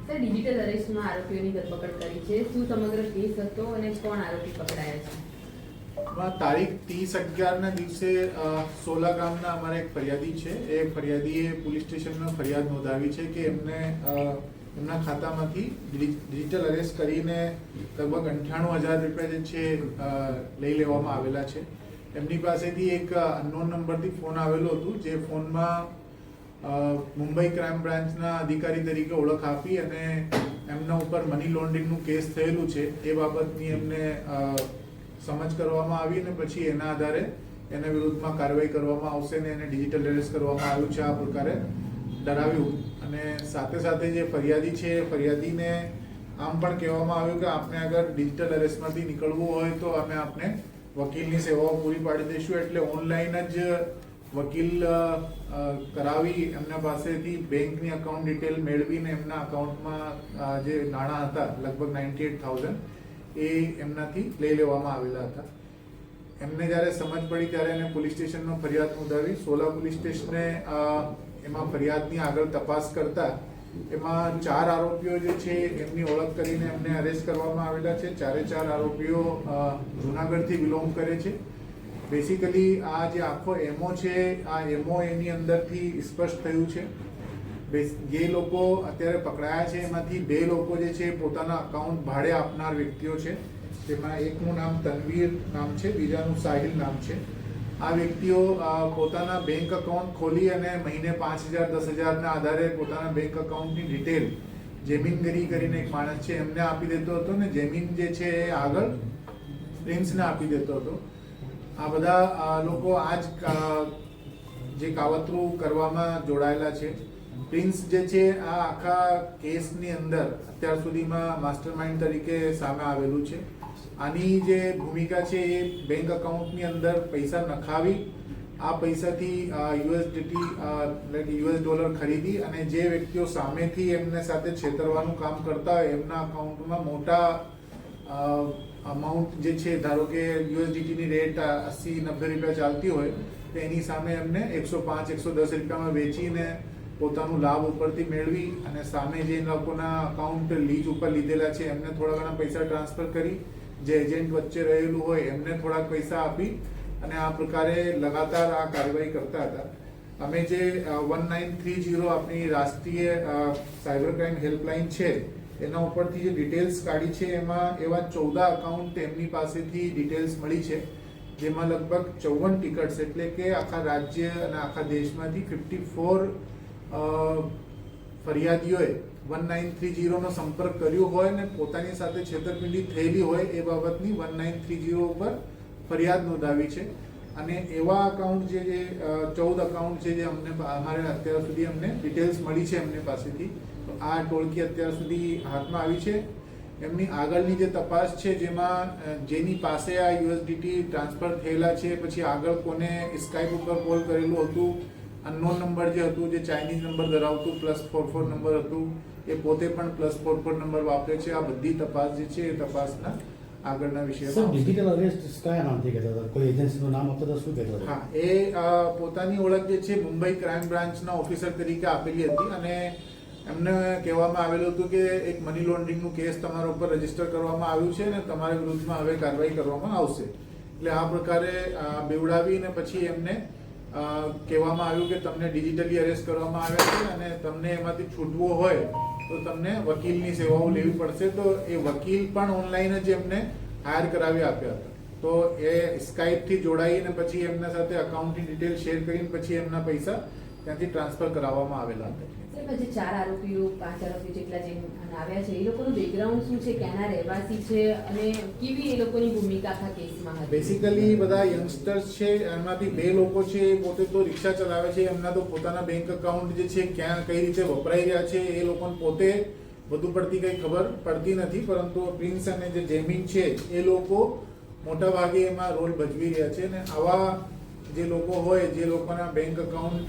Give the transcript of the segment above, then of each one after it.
Sir, digital અરેસ્ટમાં આરોપીઓની ધરપકડ કરી છે. શું સમગ્ર કેસ હતો અને કોણ આરોપી પકડાયા છે? તારીખ 30/11 ના દિવસે સોલા ગામના અમારા એક ફરિયાદી છે. એ ફરિયાદીએ પોલીસ સ્ટેશનમાં ફરિયાદ નોંધાવી છે કે એમને એમના ખાતામાંથી ડિજિટલ અરેસ્ટ કરીને લગભગ 98,000 રૂપિયા જે છે લઈ લેવામાં આવેલા છે. એમની પાસેથી એક અનનોન નંબરથી ફોન આવેલો હતો, જે ફોનમાં મુંબઈ ક્રાઇમ બ્રાન્ચના અધિકારી તરીકે ઓળખ આપી અને એમના ઉપર મની લોન્ડરિંગનું કેસ થયેલું છે એ બાબતની એમને સમજ કરવામાં આવી અને પછી એના આધારે એના વિરુદ્ધમાં કાર્યવાહી કરવામાં આવશે અને એને ડિજિટલ અરેસ્ટ કરવામાં આવ્યું છે. આ પ્રકારે ડરાવ્યું અને સાથે સાથે જે ફરિયાદી છે ફરિયાદીને આમ પણ કહેવામાં આવ્યું કે આપને અગર ડિજિટલ અરેસ્ટમાંથી નીકળવું હોય તો અમે આપને વકીલની સેવાઓ પૂરી પાડી દઈશું. એટલે ઓનલાઈન જ વકીલ કરાવી એમના પાસેથી બેંકની અકાઉન્ટ ડિટેલ મેળવીને એમના અકાઉન્ટમાં જે નાણાં હતા લગભગ 98,000 એ એમનાથી લઈ લેવામાં આવેલા હતા. એમને જ્યારે સમજ પડી ત્યારે એને પોલીસ સ્ટેશનમાં ફરિયાદ નોંધાવી. સોલા પોલીસ સ્ટેશને એમાં ફરિયાદની આગળ તપાસ કરતા એમાં 4 આરોપીઓ જે છે એમની ઓળખ કરીને એમને અરેસ્ટ કરવામાં આવેલા છે. 4 આરોપીઓ જુનાગઢથી બિલોંગ કરે છે. બેસિકલી આ જે આખો એમઓ છે આ એમઓ એની અંદરથી સ્પષ્ટ થયું છે. જે લોકો અત્યારે પકડાયા છે એમાંથી 2 લોકો જે છે પોતાના અકાઉન્ટ ભાડે આપનાર વ્યક્તિઓ છે. જેમાં એકનું નામ તનવીર નામ છે, બીજાનું સાહિલ નામ છે. આ વ્યક્તિઓ પોતાના બેંક અકાઉન્ટ ખોલી અને મહિને 5,000 10,000 ના આધારે પોતાના બેંક અકાઉન્ટની ડિટેલ જેમીનગરી કરીને એક માણસ છે એમને આપી દેતો હતો ને જેમીન જે છે એ આગળ પ્રિન્સને આપી દેતો હતો. આ બધા લોકો આ જ જે કાવતરું કરવામાં જોડાયેલા છે. પ્રિન્સ જે છે આ આખા કેસની અંદર અત્યાર સુધીમાં માસ્ટરમાઇન્ડ તરીકે સામે આવેલું છે. આની જે ભૂમિકા છે એ બેંક અકાઉન્ટની અંદર પૈસા નખાવી આ પૈસાથી યુએસડીટી યુએસ ડોલર ખરીદી અને જે વ્યક્તિઓ સામેથી એમને સાથે છેતરવાનું કામ કરતા હોય એમના અકાઉન્ટમાં મોટા અમાઉન્ટ જે છે, ધારો કે યુએસડીટીની રેટ 80-90 રૂપિયા ચાલતી હોય તો એની સામે એમને 105-110 રૂપિયામાં વેચીને પોતાનું લાભ ઉપરથી મેળવી અને સામે જે લોકોના અકાઉન્ટ લીઝ ઉપર લીધેલા છે એમને થોડા ઘણા પૈસા ટ્રાન્સફર કરી, જે એજન્ટ વચ્ચે રહેલું હોય એમને થોડાક પૈસા આપી અને આ પ્રકારે લગાતાર આ કાર્યવાહી કરતા હતા. અમે જે 1930 આપણી રાષ્ટ્રીય સાયબર ક્રાઇમ હેલ્પલાઇન છે એના ઉપરથી જે ડિટેલ્સ કાઢી છે એમાં એવા 14 અકાઉન્ટ એમની પાસેથી ડિટેલ્સ મળી છે, જેમાં લગભગ 54 ટિકિટ્સ એટલે કે આખા રાજ્ય અને આખા દેશમાંથી 54 ફરિયાદીઓએ 1930 નો સંપર્ક કર્યો હોય ને પોતાની સાથે છેતરપિંડી થયેલી હોય એ બાબતની 1930 ઉપર ફરિયાદ નોંધાવી છે. અને એવા અકાઉન્ટ જે 14 અકાઉન્ટ છે જે અમને અમારે અત્યાર સુધી અમને ડિટેલ્સ મળી છે એમની પાસેથી. તો આ ટોળકી અત્યાર સુધી હાથમાં આવી છે. એમની આગળની જે તપાસ છે જેમાં જેની પાસે આ યુએસડીટી ટ્રાન્સફર થયેલા છે પછી આગળ કોને સ્કાઇપ ઉપર કોલ કરેલું હતું, અનનોન નંબર જે હતું જે ચાઇનીઝ નંબર ધરાવતું +44 નંબર હતું એ પોતે પણ +44 નંબર વાપરે છે. આ બધી તપાસ જે છે એ તપાસના આગળના વિષયમાં ડિજિટલ અરેસ્ટ કયા નામથી કહેતા હતા? કોઈ એજન્સીનું નામ આપતા હતા? શું કહેતા હતા? હા, એ પોતાની ઓળખ જે છે મુંબઈ ક્રાઇમ બ્રાન્ચના ઓફિસર તરીકે આપેલી હતી અને એમને કહેવામાં આવેલું હતું કે એક મની લોન્ડરિંગનું કેસ તમારા ઉપર રજીસ્ટર કરવામાં આવ્યું છે અને તમારા વિરુદ્ધમાં હવે કાર્યવાહી કરવામાં આવશે. એટલે આ પ્રકારે બેવડાવીને પછી એમને કહેવામાં આવ્યું કે તમને ડિજિટલી અરેસ્ટ કરવામાં આવ્યા છે અને તમને એમાંથી છૂટવું હોય તો તમને વકીલની સેવાઓ લેવી પડશે. તો એ વકીલ પણ ઓનલાઈન જ એમને હાયર કરાવી આપ્યા હતા. તો એ સ્કાઇપથી જોડાઈને પછી એમના સાથે અકાઉન્ટની ડિટેલ શેર કરીને પછી એમના પૈસા ત્યાંથી ટ્રાન્સફર કરાવવામાં આવેલા હતા. જે 4 આરોપીઓ 5 આરોપીઓ જેટલા જે આવ્યા છે એ લોકોનું બેકગ્રાઉન્ડ શું છે, ક્યાંના રહેવાસી છે અને કેવી એ લોકોની ભૂમિકા આખા કેસમાં હતી? બેસિકલી બધા યંગસ્ટર્સ છે. એમાંથી 2 લોકો છે એ પોતે તો રિક્ષા ચલાવે છે. એમના તો પોતાના બેંક અકાઉન્ટ જે છે ક્યાં કઈ રીતે વપરાઈ રહ્યા છે એ લોકોને પોતે વધુ પડતી કઈ ખબર પડતી નથી. પરંતુ પ્રિન્સ અને જે જેમીન છે એ લોકો મોટા ભાગે એમાં રોલ ભજવી રહ્યા છે. અને આવા જે લોકો હોય જે લોકોના બેંક અકાઉન્ટ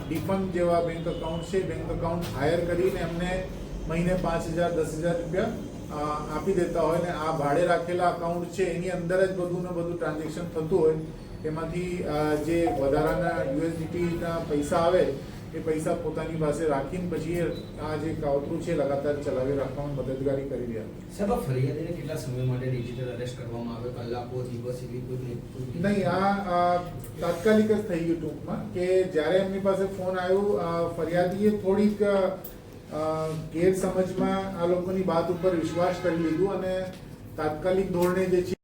ડિફંક્ટ જેવા બેંક અકાઉન્ટ છે, બેંક અકાઉન્ટ હાયર કરીને એમને મહિને 5,000 10,000 રૂપિયા આપી દેતા હોય ને આ ભાડે રાખેલા અકાઉન્ટ છે એની અંદર જ બધું ને બધું ટ્રાન્ઝેક્શન થતું હોય. એમાંથી જે વધારાના યુએસડીટીના પૈસા આવે એ પૈસા પોતાની પાસે રાખીને પછી એ આ જે કાવતરું છે લગાતાર ચલાવી રાખવામાં મદદગારી કરી રહ્યા સાહેબ આ ફરિયાદીને કેટલા સમય માટે ડિજિટલ અરેસ્ટ કરવામાં આવે, કલાકો, દિવસ એવી કોઈ નહીં. આ તાત્કાલિક જ થઈ ગયું ટૂંકમાં કે જ્યારે એમની પાસે ફોન આવ્યો, ફરિયાદીએ થોડીક ગેરસમજમાં આ લોકોની વાત ઉપર વિશ્વાસ કરી લીધું અને તાત્કાલિક ધોરણે જે છે